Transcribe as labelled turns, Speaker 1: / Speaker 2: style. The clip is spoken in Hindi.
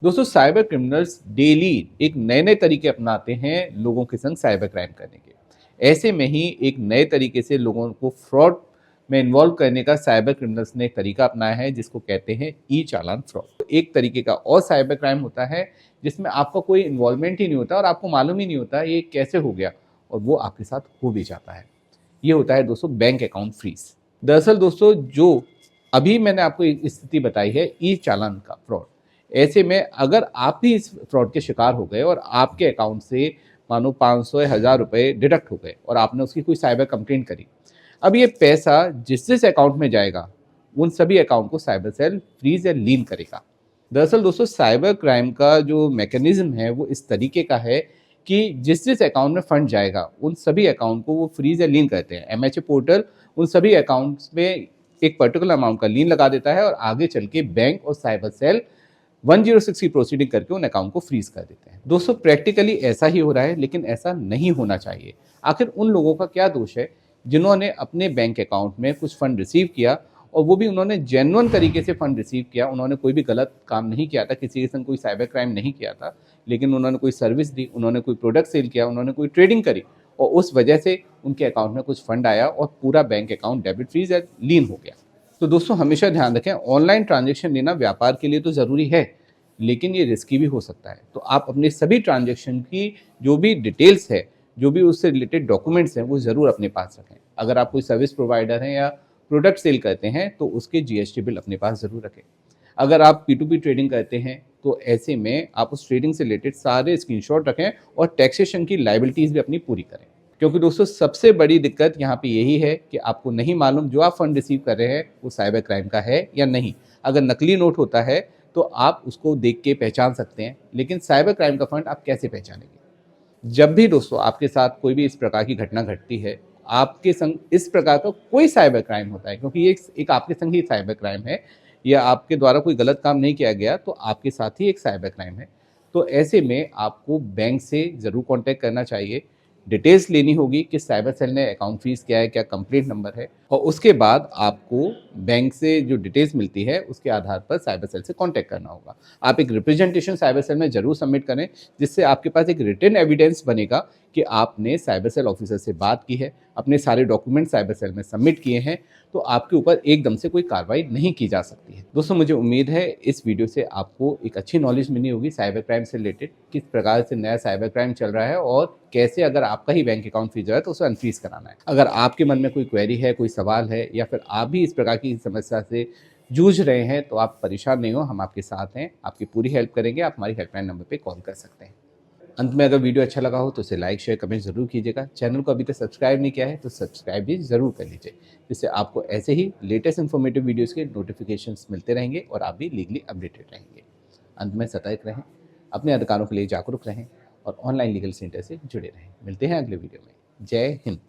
Speaker 1: दोस्तों साइबर क्रिमिनल्स डेली एक नए नए तरीके अपनाते हैं लोगों के संग साइबर क्राइम करने के। ऐसे में ही एक नए तरीके से लोगों को फ्रॉड में इन्वॉल्व करने का साइबर क्रिमिनल्स ने एक तरीका अपनाया है जिसको कहते हैं ई चालान फ्रॉड। एक तरीके का और साइबर क्राइम होता है जिसमें आपका कोई इन्वॉल्वमेंट ही नहीं होता और आपको मालूम ही नहीं होता ये कैसे हो गया और वो आपके साथ हो भी जाता है। ये होता है दोस्तों बैंक अकाउंट फ्रीज। दरअसल दोस्तों जो अभी मैंने आपको एक स्थिति बताई है ई चालान का फ्रॉड, ऐसे में अगर आप भी इस फ्रॉड के शिकार हो गए और आपके अकाउंट से मानो 500 या 1000 रुपए डिडक्ट हो गए और आपने उसकी कोई साइबर कंप्लेंट करी, अब ये पैसा जिस जिस अकाउंट में जाएगा उन सभी अकाउंट को साइबर सेल फ्रीज या लीन करेगा। दरअसल दोस्तों साइबर क्राइम का जो मैकेनिज्म है वो इस तरीके का है कि जिस जिस अकाउंट में फंड जाएगा उन सभी अकाउंट को वो फ्रीज या लीन करते हैं। एमएचए पोर्टल उन सभी अकाउंट्स में एक पर्टिकुलर अमाउंट का लीन लगा देता है और आगे चल के बैंक और साइबर सेल 106 की प्रोसीडिंग करके उन अकाउंट को फ्रीज कर देते हैं। दोस्तों प्रैक्टिकली ऐसा ही हो रहा है लेकिन ऐसा नहीं होना चाहिए। आखिर उन लोगों का क्या दोष है जिन्होंने अपने बैंक अकाउंट में कुछ फंड रिसीव किया और वो भी उन्होंने जेन्युइन तरीके से फंड रिसीव किया, उन्होंने कोई भी गलत काम नहीं किया था, किसी के संग कोई साइबर क्राइम नहीं किया था, लेकिन उन्होंने कोई सर्विस दी, उन्होंने कोई प्रोडक्ट सेल किया, उन्होंने कोई ट्रेडिंग करी और उस वजह से उनके अकाउंट में कुछ फंड आया और पूरा बैंक अकाउंट डेबिट फ्रीज या लीन हो गया। तो दोस्तों हमेशा ध्यान रखें, ऑनलाइन ट्रांजेक्शन लेना व्यापार के लिए तो ज़रूरी है लेकिन ये रिस्की भी हो सकता है। तो आप अपने सभी ट्रांजेक्शन की जो भी डिटेल्स है, जो भी उससे रिलेटेड डॉक्यूमेंट्स हैं, वो ज़रूर अपने पास रखें। अगर आप कोई सर्विस प्रोवाइडर हैं या प्रोडक्ट सेल करते हैं तो उसके जीएसटी बिल अपने पास ज़रूर रखें। अगर आप पी ट्रेडिंग करते हैं तो ऐसे में आप उस ट्रेडिंग से रिलेटेड सारे स्क्रीनशॉट रखें और टैक्सेशन की लायबिलिटीज़ भी अपनी पूरी करें। क्योंकि दोस्तों सबसे बड़ी दिक्कत यहाँ पे यही है कि आपको नहीं मालूम जो आप फंड रिसीव कर रहे हैं वो साइबर क्राइम का है या नहीं। अगर नकली नोट होता है तो आप उसको देख के पहचान सकते हैं, लेकिन साइबर क्राइम का फंड आप कैसे पहचानेंगे? जब भी दोस्तों आपके साथ कोई भी इस प्रकार की घटना घटती है, आपके संग इस प्रकार का कोई साइबर क्राइम होता है, क्योंकि ये एक आपके संग ही साइबर क्राइम है या आपके द्वारा कोई गलत काम नहीं किया गया तो आपके साथ ही एक साइबर क्राइम है। तो ऐसे में आपको बैंक से ज़रूर कॉन्टैक्ट करना चाहिए, डिटेल्स लेनी होगी कि साइबर सेल ने अकाउंट फीस क्या है, क्या कंप्लेंट नंबर है, और उसके बाद आपको बैंक से जो डिटेल्स मिलती है उसके आधार पर साइबर सेल से कांटेक्ट करना होगा। आप एक रिप्रेजेंटेशन साइबर सेल में ज़रूर सबमिट करें जिससे आपके पास एक रिटन एविडेंस बनेगा कि आपने साइबर सेल ऑफिसर से बात की है, अपने सारे डॉक्यूमेंट साइबर सेल में सबमिट किए हैं, तो आपके ऊपर एकदम से कोई कार्रवाई नहीं की जा सकती है। दोस्तों मुझे उम्मीद है इस वीडियो से आपको एक अच्छी नॉलेज मिली होगी साइबर क्राइम से रिलेटेड, किस प्रकार से नया साइबर क्राइम चल रहा है और कैसे अगर आपका ही बैंक अकाउंट फ्रीज है तो उसे अनफ्रीज कराना है। अगर आपके मन में कोई क्वेरी है, कोई सवाल है या फिर आप भी इस प्रकार की समस्या से जूझ रहे हैं तो आप परेशान नहीं हो, हम आपके साथ हैं, आपकी पूरी हेल्प करेंगे। आप हमारी हेल्पलाइन नंबर पे कॉल कर सकते हैं। अंत में अगर वीडियो अच्छा लगा हो तो इसे लाइक शेयर कमेंट ज़रूर कीजिएगा। चैनल को अभी तक सब्सक्राइब नहीं किया है तो सब्सक्राइब भी ज़रूर कर लीजिए, जिससे आपको ऐसे ही लेटेस्ट इन्फॉर्मेटिव वीडियोज़ के नोटिफिकेशंस मिलते रहेंगे और आप भी लीगली अपडेटेड रहेंगे। अंत में सतर्क रहें, अपने अधिकारों के लिए जागरूक रहें और ऑनलाइन लीगल सेंटर से जुड़े रहें। मिलते हैं अगले वीडियो में। जय हिंद।